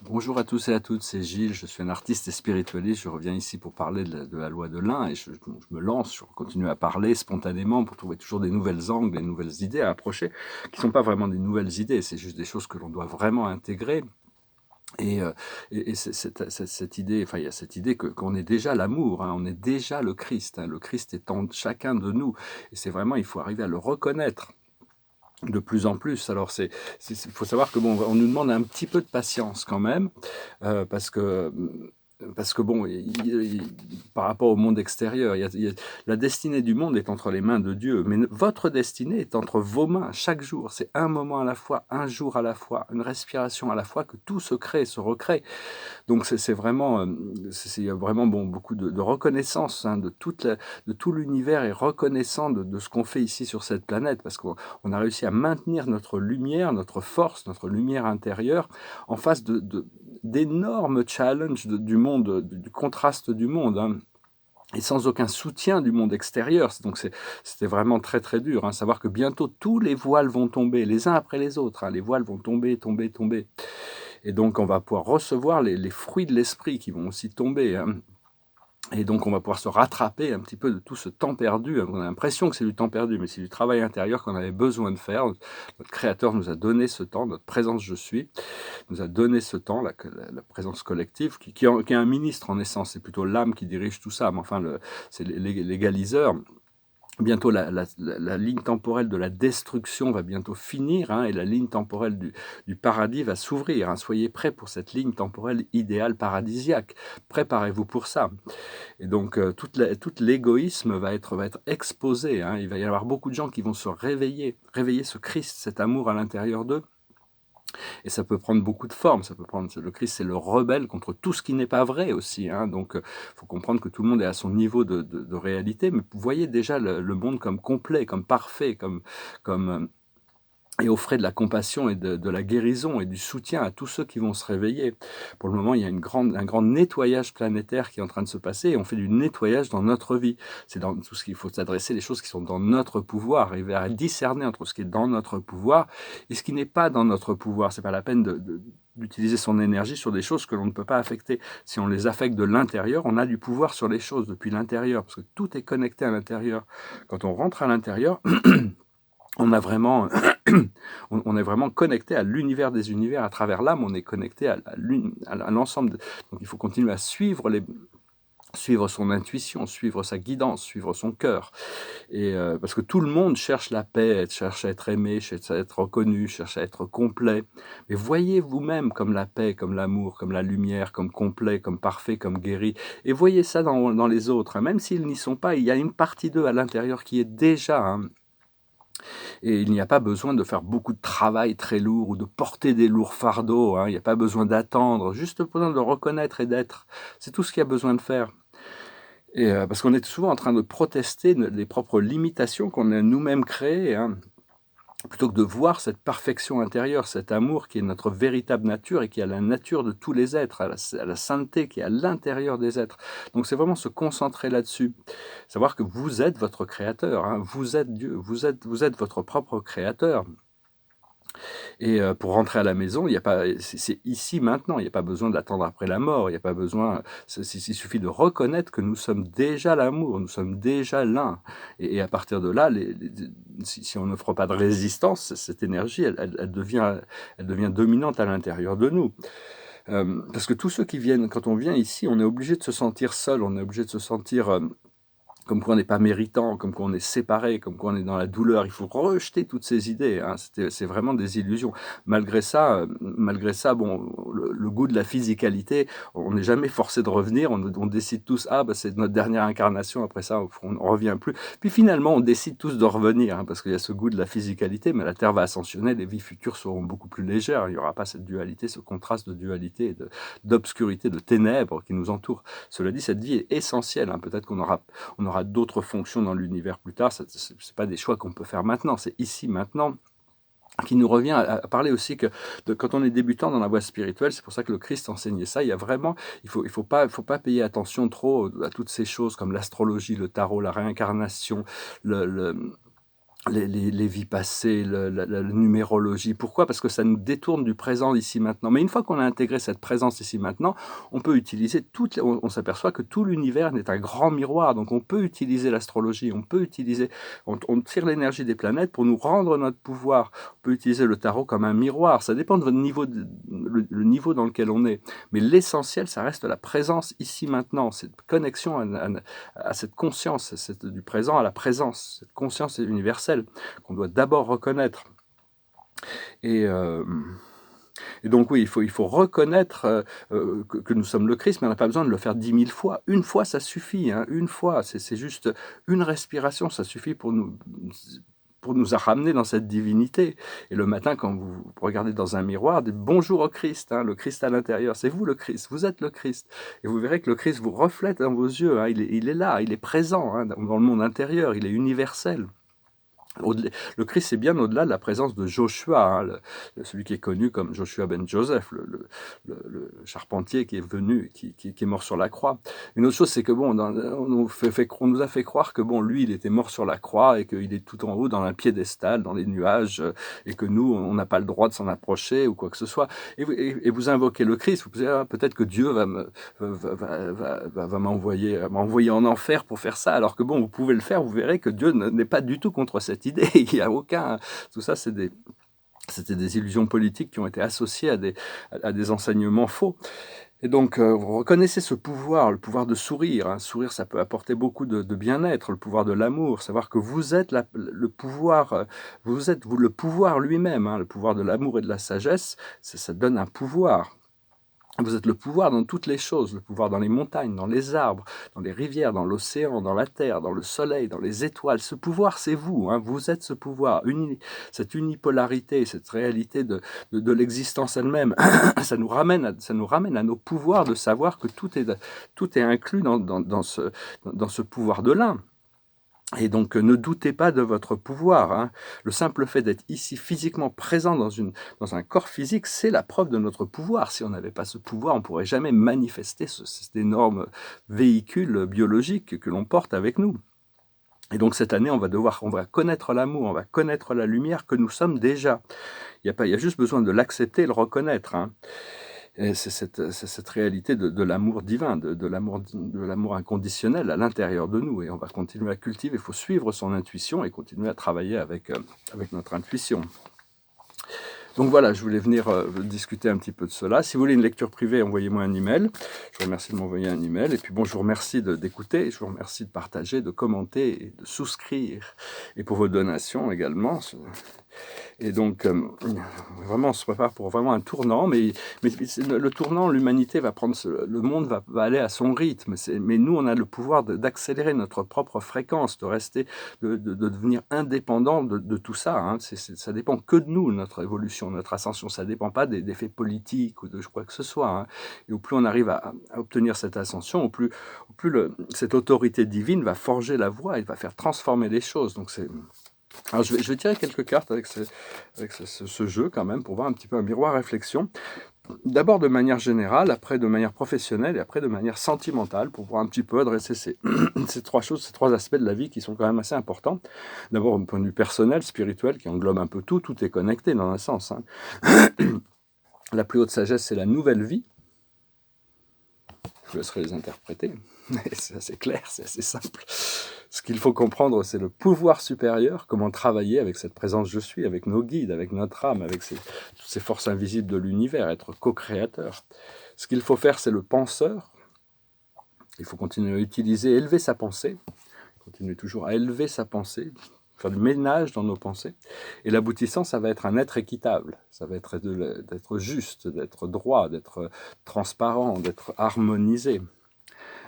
Bonjour à tous et à toutes, c'est Gilles, je suis un artiste et spiritualiste. Je reviens ici pour parler de la loi de l'un et je me lance, je continue à parler spontanément pour trouver toujours des nouvelles angles, des nouvelles idées à approcher, qui ne sont pas vraiment des nouvelles idées, c'est juste des choses que l'on doit vraiment intégrer. Et, euh, et cette idée, enfin il y a cette idée qu'on est déjà l'amour, hein, on est déjà le Christ, hein, le Christ est en chacun de nous. Et c'est vraiment, il faut arriver à le reconnaître de plus en plus. Alors faut savoir que bon, on nous demande un petit peu de patience quand même, parce que bon, par rapport au monde extérieur, la destinée du monde est entre les mains de Dieu, mais votre destinée est entre vos mains chaque jour. C'est un moment à la fois, un jour à la fois, une respiration à la fois que tout se crée, se recrée. Donc c'est vraiment, il y a vraiment bon, beaucoup de reconnaissance, hein, de tout l'univers est reconnaissant de ce qu'on fait ici sur cette planète, parce qu'on a réussi à maintenir notre lumière, notre force, notre lumière intérieure en face d'énormes challenges du monde, du contraste du monde, hein, et sans aucun soutien du monde extérieur. Donc c'était vraiment très très dur, hein. Savoir que bientôt tous les voiles vont tomber, les uns après les autres, hein. Les voiles vont tomber, tomber, tomber. Et donc on va pouvoir recevoir les fruits de l'esprit qui vont aussi tomber, hein. Et donc on va pouvoir se rattraper un petit peu de tout ce temps perdu. On a l'impression que c'est du temps perdu, mais c'est du travail intérieur qu'on avait besoin de faire. Notre Créateur nous a donné ce temps, notre présence je suis, nous a donné ce temps, la présence collective, qui est un ministre en essence. C'est plutôt l'âme qui dirige tout ça, mais enfin c'est l'égaliseur. Bientôt, la ligne temporelle de la destruction va bientôt finir, hein, et la ligne temporelle du paradis va s'ouvrir, hein. Soyez prêts pour cette ligne temporelle idéale paradisiaque. Préparez-vous pour ça. Et donc, tout l'égoïsme va être exposé, hein. Il va y avoir beaucoup de gens qui vont se réveiller ce Christ, cet amour à l'intérieur d'eux. Et ça peut prendre beaucoup de formes. Ça peut prendre, le Christ, c'est le rebelle contre tout ce qui n'est pas vrai aussi, hein. Donc, faut comprendre que tout le monde est à son niveau de réalité, mais vous voyez déjà le monde comme complet, comme parfait, comme et offrez de la compassion et de la guérison et du soutien à tous ceux qui vont se réveiller. Pour le moment, il y a un grand nettoyage planétaire qui est en train de se passer, et on fait du nettoyage dans notre vie. C'est dans tout ce qu'il faut s'adresser, les choses qui sont dans notre pouvoir, arriver à discerner entre ce qui est dans notre pouvoir et ce qui n'est pas dans notre pouvoir. C'est pas la peine d'utiliser son énergie sur des choses que l'on ne peut pas affecter. Si on les affecte de l'intérieur, on a du pouvoir sur les choses depuis l'intérieur, parce que tout est connecté à l'intérieur. Quand on rentre à l'intérieur, on a vraiment, on est vraiment connecté à l'univers des univers. À travers l'âme, on est connecté à l'ensemble. Donc il faut continuer à suivre son intuition, suivre sa guidance, suivre son cœur. Et parce que tout le monde cherche la paix, cherche à être aimé, cherche à être reconnu, cherche à être complet. Mais voyez vous-même comme la paix, comme l'amour, comme la lumière, comme complet, comme parfait, comme guéri. Et voyez ça dans les autres, hein. Même s'ils n'y sont pas, il y a une partie d'eux à l'intérieur qui est déjà, hein. Et il n'y a pas besoin de faire beaucoup de travail très lourd ou de porter des lourds fardeaux, hein. Il n'y a pas besoin d'attendre, juste besoin de reconnaître et d'être. C'est tout ce qu'il y a besoin de faire. Et parce qu'on est souvent en train de protester les propres limitations qu'on a nous-mêmes créées, hein, plutôt que de voir cette perfection intérieure, cet amour qui est notre véritable nature et qui est la nature de tous les êtres, à la sainteté qui est à l'intérieur des êtres. Donc c'est vraiment se concentrer là-dessus. Savoir que vous êtes votre créateur, hein, vous êtes Dieu, vous êtes votre propre créateur. Et pour rentrer à la maison, il y a pas, c'est ici maintenant. Il n'y a pas besoin d'attendre après la mort. Il n'y a pas besoin. Il suffit de reconnaître que nous sommes déjà l'amour. Nous sommes déjà l'un. Et à partir de là, si on n'offre pas de résistance, cette énergie, elle devient dominante à l'intérieur de nous. Parce que tous ceux qui viennent, quand on vient ici, on est obligé de se sentir seul. On est obligé de se sentir comme quoi on n'est pas méritant, comme quoi on est séparé, comme quoi on est dans la douleur. Il faut rejeter toutes ces idées, hein. C'est vraiment des illusions. Malgré ça, bon, le goût de la physicalité, on n'est jamais forcé de revenir. On décide tous, ah, bah, c'est notre dernière incarnation. Après ça, on ne revient plus. Puis finalement, on décide tous de revenir, hein, parce qu'il y a ce goût de la physicalité, mais la Terre va ascensionner, les vies futures seront beaucoup plus légères. Il n'y aura pas cette dualité, ce contraste de dualité, d'obscurité, de ténèbres qui nous entourent. Cela dit, cette vie est essentielle, hein. Peut-être qu'on aura d'autres fonctions dans l'univers plus tard. Ce n'est pas des choix qu'on peut faire maintenant, c'est ici, maintenant, qui nous revient à parler aussi que quand on est débutant dans la voie spirituelle, c'est pour ça que le Christ enseignait ça, il y a vraiment, il faut pas payer attention trop à toutes ces choses comme l'astrologie, le tarot, la réincarnation, le, les vies passées, la numérologie. Pourquoi? Parce que ça nous détourne du présent ici maintenant. Mais une fois qu'on a intégré cette présence ici maintenant, on peut utiliser on s'aperçoit que tout l'univers est un grand miroir. Donc on peut utiliser l'astrologie, on tire l'énergie des planètes pour nous rendre notre pouvoir. On peut utiliser le tarot comme un miroir. Ça dépend de votre niveau, le niveau dans lequel on est. Mais l'essentiel, ça reste la présence ici maintenant, cette connexion à cette conscience, du présent à la présence, cette conscience universelle qu'on doit d'abord reconnaître. Et donc oui, il faut reconnaître que nous sommes le Christ, mais on n'a pas besoin de le faire 10 000 fois. Une fois, ça suffit. Hein, une fois, c'est juste une respiration, ça suffit pour nous ramener dans cette divinité. Et le matin, quand vous regardez dans un miroir, dites bonjour au Christ, hein, le Christ à l'intérieur, c'est vous le Christ, vous êtes le Christ. Et vous verrez que le Christ vous reflète dans vos yeux, hein, il est là, il est présent hein, dans le monde intérieur, il est universel. Le Christ, c'est bien au-delà de la présence de Joshua, hein, celui qui est connu comme Joshua ben Joseph, le charpentier qui est venu, qui est mort sur la croix. Une autre chose, c'est que bon, on nous a fait croire que bon, lui, il était mort sur la croix et qu'il est tout en haut dans un piédestal, dans les nuages, et que nous, on n'a pas le droit de s'en approcher ou quoi que ce soit. Et vous invoquez le Christ, vous dites, peut-être que Dieu va m'envoyer en enfer pour faire ça, alors que bon, vous pouvez le faire, vous verrez que Dieu n'est pas du tout contre cette idée. Il n'y a aucun... Tout ça, c'était des illusions politiques qui ont été associées à des enseignements faux. Et donc, vous reconnaissez ce pouvoir, le pouvoir de sourire. Hein. Sourire, ça peut apporter beaucoup de bien-être, le pouvoir de l'amour, savoir que vous êtes le pouvoir, vous êtes le pouvoir lui-même, hein, le pouvoir de l'amour et de la sagesse, ça donne un pouvoir. Vous êtes le pouvoir dans toutes les choses, le pouvoir dans les montagnes, dans les arbres, dans les rivières, dans l'océan, dans la terre, dans le soleil, dans les étoiles. Ce pouvoir, c'est vous. Hein. Vous êtes ce pouvoir. Cette unipolarité, cette réalité de l'existence elle-même, ça nous ramène à nos pouvoirs de savoir que tout est inclus dans ce pouvoir de l'un. Et donc, ne doutez pas de votre pouvoir. Hein. Le simple fait d'être ici physiquement présent dans un corps physique, c'est la preuve de notre pouvoir. Si on n'avait pas ce pouvoir, on ne pourrait jamais manifester cet énorme véhicule biologique que l'on porte avec nous. Et donc, cette année, on va connaître l'amour, on va connaître la lumière que nous sommes déjà. Il y a juste besoin de l'accepter et le reconnaître. Hein. Et c'est cette réalité de l'amour divin, de l'amour inconditionnel à l'intérieur de nous. Et on va continuer à cultiver. Il faut suivre son intuition et continuer à travailler avec notre intuition. Donc voilà, je voulais venir discuter un petit peu de cela. Si vous voulez une lecture privée, envoyez-moi un email. Je vous remercie de m'envoyer un email. Et puis bon, je vous remercie d'écouter, je vous remercie de partager, de commenter et de souscrire. Et pour vos donations également. Et donc, vraiment, on se prépare pour vraiment un tournant, mais le tournant, l'humanité va prendre, le monde va aller à son rythme. Mais nous, on a le pouvoir d'accélérer notre propre fréquence, de devenir indépendant de tout ça. Hein. Ça dépend que de nous, notre évolution, notre ascension. Ça ne dépend pas des faits politiques ou de quoi que ce soit. Hein. Et au plus on arrive à obtenir cette ascension, au plus cette autorité divine va forger la voie et va faire transformer les choses. Donc alors je vais tirer quelques cartes avec ce jeu quand même pour voir un petit peu un miroir réflexion. D'abord de manière générale, après de manière professionnelle et après de manière sentimentale pour pouvoir un petit peu adresser ces trois aspects de la vie qui sont quand même assez importants. D'abord au point de vue personnel, spirituel qui englobe un peu tout est connecté dans un sens. Hein. La plus haute sagesse, c'est la nouvelle vie. Je vous laisserai les interpréter. C'est assez clair, c'est assez simple. Ce qu'il faut comprendre, c'est le pouvoir supérieur, comment travailler avec cette présence je suis, avec nos guides, avec notre âme, avec toutes ces forces invisibles de l'univers, être co-créateur. Ce qu'il faut faire, c'est le penseur. Il faut continuer à utiliser, élever sa pensée, continuer toujours à élever sa pensée, faire du ménage dans nos pensées. Et l'aboutissant, ça va être un être équitable, ça va être d'être juste, d'être droit, d'être transparent, d'être harmonisé.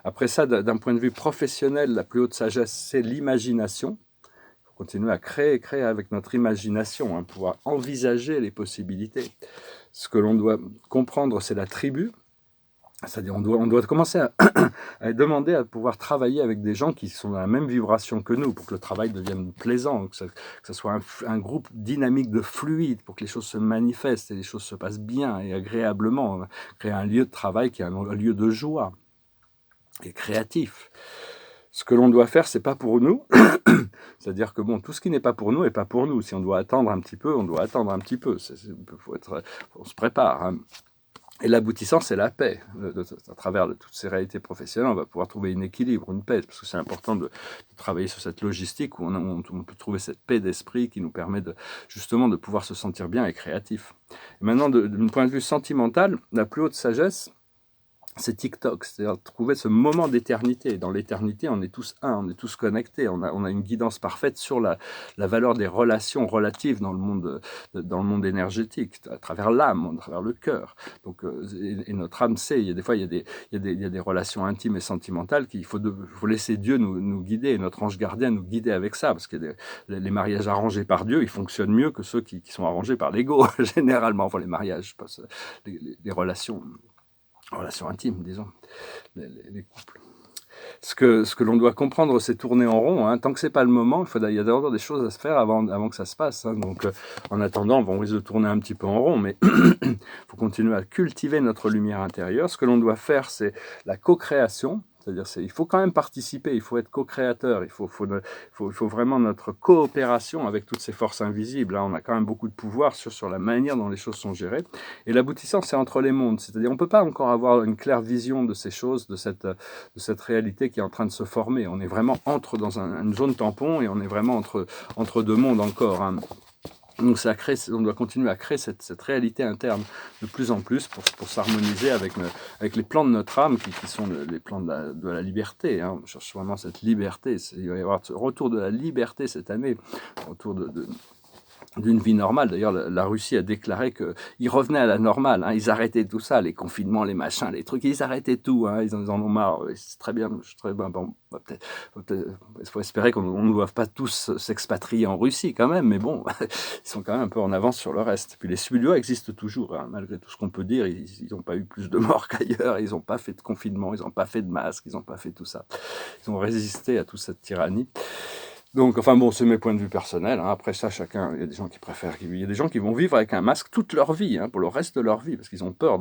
Après ça, d'un point de vue professionnel, la plus haute sagesse, c'est l'imagination. Il faut continuer à créer avec notre imagination, hein, pouvoir envisager les possibilités. Ce que l'on doit comprendre, c'est la tribu. C'est-à-dire on doit commencer à demander à pouvoir travailler avec des gens qui sont dans la même vibration que nous, pour que le travail devienne plaisant, que ce soit un groupe dynamique de fluide, pour que les choses se manifestent et les choses se passent bien et agréablement. Créer un lieu de travail qui est un lieu de joie et créatif. Ce que l'on doit faire, c'est pas pour nous. C'est-à-dire que bon, tout ce qui n'est pas pour nous est pas pour nous. Si on doit attendre un petit peu, on doit attendre un petit peu. On se prépare. Hein. Et l'aboutissant, c'est la paix. À travers toutes ces réalités professionnelles, on va pouvoir trouver un équilibre, une paix, parce que c'est important de travailler sur cette logistique où on peut trouver cette paix d'esprit qui nous permet justement de pouvoir se sentir bien et créatif. Et maintenant, d'un point de vue sentimental, la plus haute sagesse, c'est TikTok, c'est-à-dire trouver ce moment d'éternité. Dans l'éternité, on est tous un, on est tous connectés, on a une guidance parfaite sur la valeur des relations relatives dans le monde énergétique, à travers l'âme, à travers le cœur. Donc, et notre âme sait, il y a des relations intimes et sentimentales qu'il faut laisser Dieu nous guider, et notre ange gardien nous guider avec ça, parce que les mariages arrangés par Dieu, ils fonctionnent mieux que ceux qui sont arrangés par l'ego, généralement. Enfin, les mariages, les relations intimes, disons, les couples. Ce que l'on doit comprendre, c'est tourner en rond. Hein. Tant que c'est pas le moment, il y a d'abord des choses à se faire avant que ça se passe. Hein. Donc, en attendant, on risque de tourner un petit peu en rond, mais il faut continuer à cultiver notre lumière intérieure. Ce que l'on doit faire, c'est la co-création. C'est-à-dire, il faut quand même participer, il faut être co-créateur, il faut vraiment notre coopération avec toutes ces forces invisibles. Hein. On a quand même beaucoup de pouvoir sur la manière dont les choses sont gérées. Et l'aboutissant, c'est entre les mondes. C'est-à-dire, on ne peut pas encore avoir une claire vision de ces choses, de cette réalité qui est en train de se former. On est vraiment dans une zone tampon et on est vraiment entre deux mondes encore. Hein. Donc on doit continuer à créer cette réalité interne de plus en plus pour s'harmoniser avec les plans de notre âme qui sont les plans de la liberté. Hein. On cherche vraiment cette liberté. Il va y avoir ce retour de la liberté cette année, retour d'une vie normale. D'ailleurs, la Russie a déclaré qu'ils revenaient à la normale. Hein. Ils arrêtaient tout ça, les confinements, les machins, les trucs. Ils arrêtaient tout. Hein. Ils en ont marre. C'est très bien. Bon, il faut espérer qu'on ne doive pas tous s'expatrier en Russie quand même. Mais bon, ils sont quand même un peu en avance sur le reste. Puis les Suédois existent toujours. Hein. Malgré tout ce qu'on peut dire, ils n'ont pas eu plus de morts qu'ailleurs. Ils n'ont pas fait de confinement. Ils n'ont pas fait de masque. Ils n'ont pas fait tout ça. Ils ont résisté à toute cette tyrannie. Donc, enfin bon, c'est mes points de vue personnels. Hein. Après ça, chacun, il y a des gens qui préfèrent, il y a des gens qui vont vivre avec un masque toute leur vie, hein, pour le reste de leur vie, parce qu'ils ont peur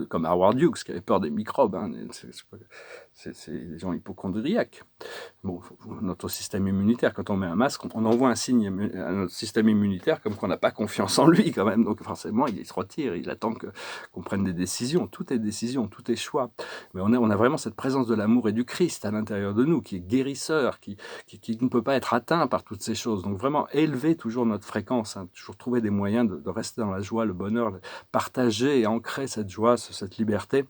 comme Howard Hughes, qui avait peur des microbes. Hein. C'est des gens hypochondriaques. Bon, notre système immunitaire, quand on met un masque, on envoie un signe à notre système immunitaire comme qu'on n'a pas confiance en lui quand même. Donc forcément, il se retire, il attend qu'on prenne des décisions. Tout est décision, tout est choix. Mais on a vraiment cette présence de l'amour et du Christ à l'intérieur de nous, qui est guérisseur, qui ne peut pas être atteint par toutes ces choses. Donc vraiment, élever toujours notre fréquence, hein, toujours trouver des moyens de rester dans la joie, le bonheur, partager et ancrer cette joie, cette liberté.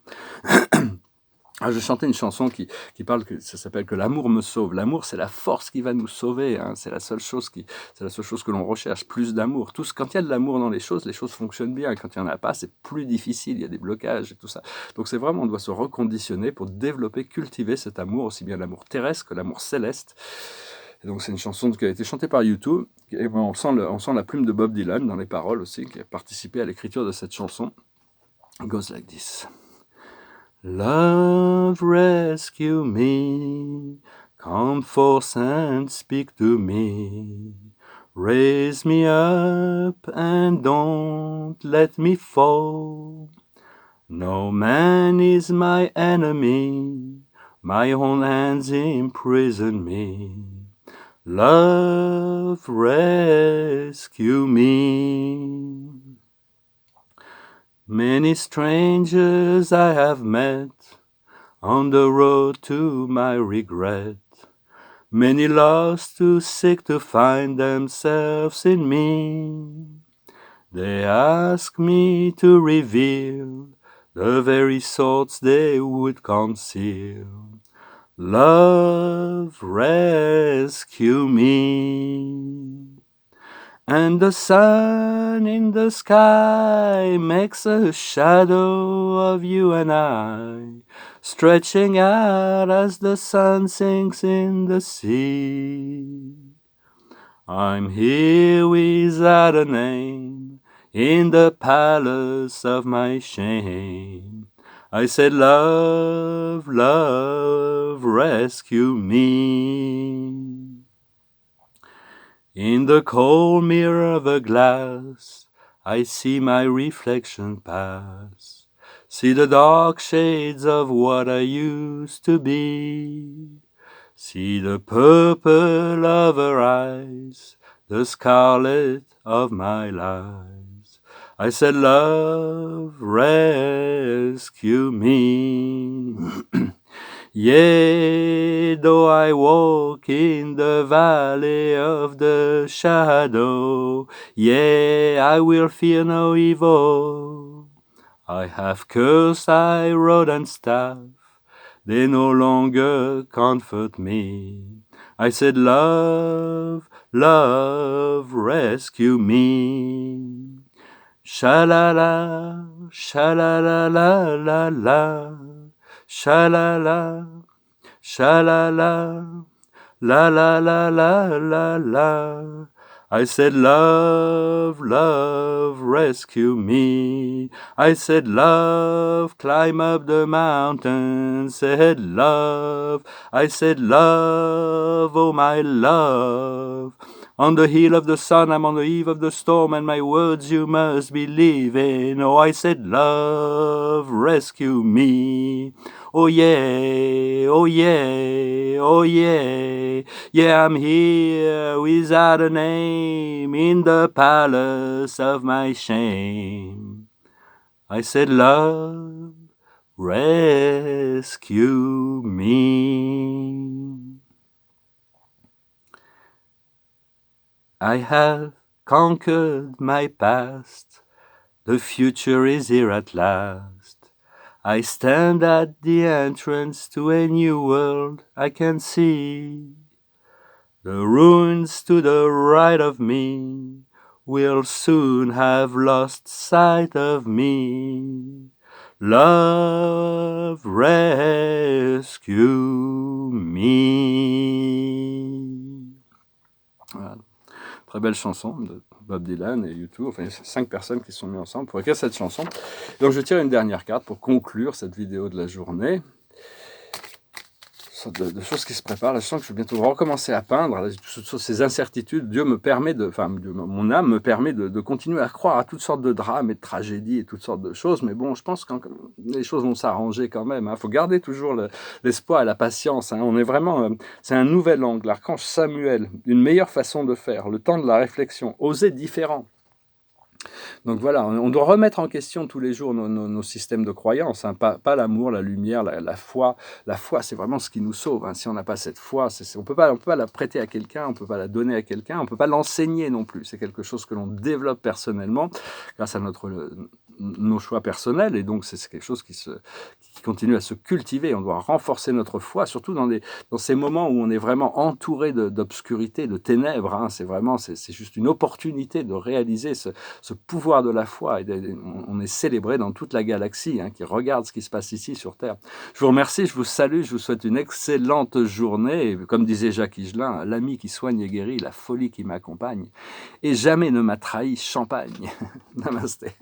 Ah, je chantais une chanson qui parle, ça s'appelle « Que l'amour me sauve ». L'amour, c'est la force qui va nous sauver. Hein. C'est la seule chose que l'on recherche, plus d'amour. Quand il y a de l'amour dans les choses fonctionnent bien. Et quand il n'y en a pas, c'est plus difficile. Il y a des blocages et tout ça. Donc c'est vraiment, on doit se reconditionner pour développer, cultiver cet amour, aussi bien l'amour terrestre que l'amour céleste. Et donc c'est une chanson qui a été chantée par YouTube. Et on sent la plume de Bob Dylan dans les paroles aussi, qui a participé à l'écriture de cette chanson. It goes like this. Love, rescue me, come forth and speak to me, raise me up and don't let me fall. No man is my enemy, my own hands imprison me. Love, rescue me. Many strangers I have met on the road to my regret. Many lost too sick to find themselves in me. They ask me to reveal the very thoughts they would conceal. Love, rescue me. And the sun in the sky makes a shadow of you and I, stretching out as the sun sinks in the sea. I'm here without a name, in the palace of my shame. I said, love, love, rescue me. In the cold mirror of a glass, I see my reflection pass, See the dark shades of what I used to be. See the purple of her eyes, the scarlet of my lies. I said, love, rescue me. Yea, though I walk in the valley of the shadow, yea, I will fear no evil. I have cursed thy rod and staff, they no longer comfort me. I said, love, love, rescue me. Sha-la-la, sha-la-la-la-la-la, sha-la-la, sha-la-la, la-la-la-la-la-la. I said, love, love, rescue me. I said, love, climb up the mountain. Said, love, I said, love, oh my love. On the hill of the sun, I'm on the eve of the storm, and my words you must believe in. Oh, I said, love, rescue me. Oh yeah, oh yeah, oh yeah. Yeah, I'm here without a name in the palace of my shame. I said, love, rescue me. I have conquered my past. The future is here at last. I stand at the entrance to a new world I can see. The ruins to the right of me will soon have lost sight of me. Love, rescue me. Voilà. Très belle chanson de Bob Dylan et U2. Enfin, il y a 5 personnes qui se sont mises ensemble pour écrire cette chanson. Donc je tire une dernière carte pour conclure cette vidéo de la journée. De choses qui se préparent. Là, je sens que je vais bientôt recommencer à peindre. Là, sur ces incertitudes, Dieu me permet mon âme me permet de continuer à croire à toutes sortes de drames et de tragédies et toutes sortes de choses. Mais bon, je pense que les choses vont s'arranger quand même. Il faut garder toujours l'espoir et la patience. On est vraiment, c'est un nouvel angle. L'archange Samuel, une meilleure façon de faire, le temps de la réflexion, oser différent. Donc voilà, on doit remettre en question tous les jours nos systèmes de croyance, hein, pas l'amour, la lumière, la foi. La foi, c'est vraiment ce qui nous sauve. Hein. Si on n'a pas cette foi, on peut pas la prêter à quelqu'un, on peut pas la donner à quelqu'un, on peut pas l'enseigner non plus. C'est quelque chose que l'on développe personnellement grâce à nos choix personnels, et donc c'est quelque chose qui continue à se cultiver. On doit renforcer notre foi, surtout dans ces moments où on est vraiment entouré d'obscurité, de ténèbres. Hein. C'est juste une opportunité de réaliser ce pouvoir de la foi. On est célébré dans toute la galaxie, hein, qui regarde ce qui se passe ici sur Terre. Je vous remercie, je vous salue, je vous souhaite une excellente journée. Et comme disait Jacques Higelin, l'ami qui soigne et guérit, la folie qui m'accompagne, et jamais ne m'a trahi champagne. Namasté.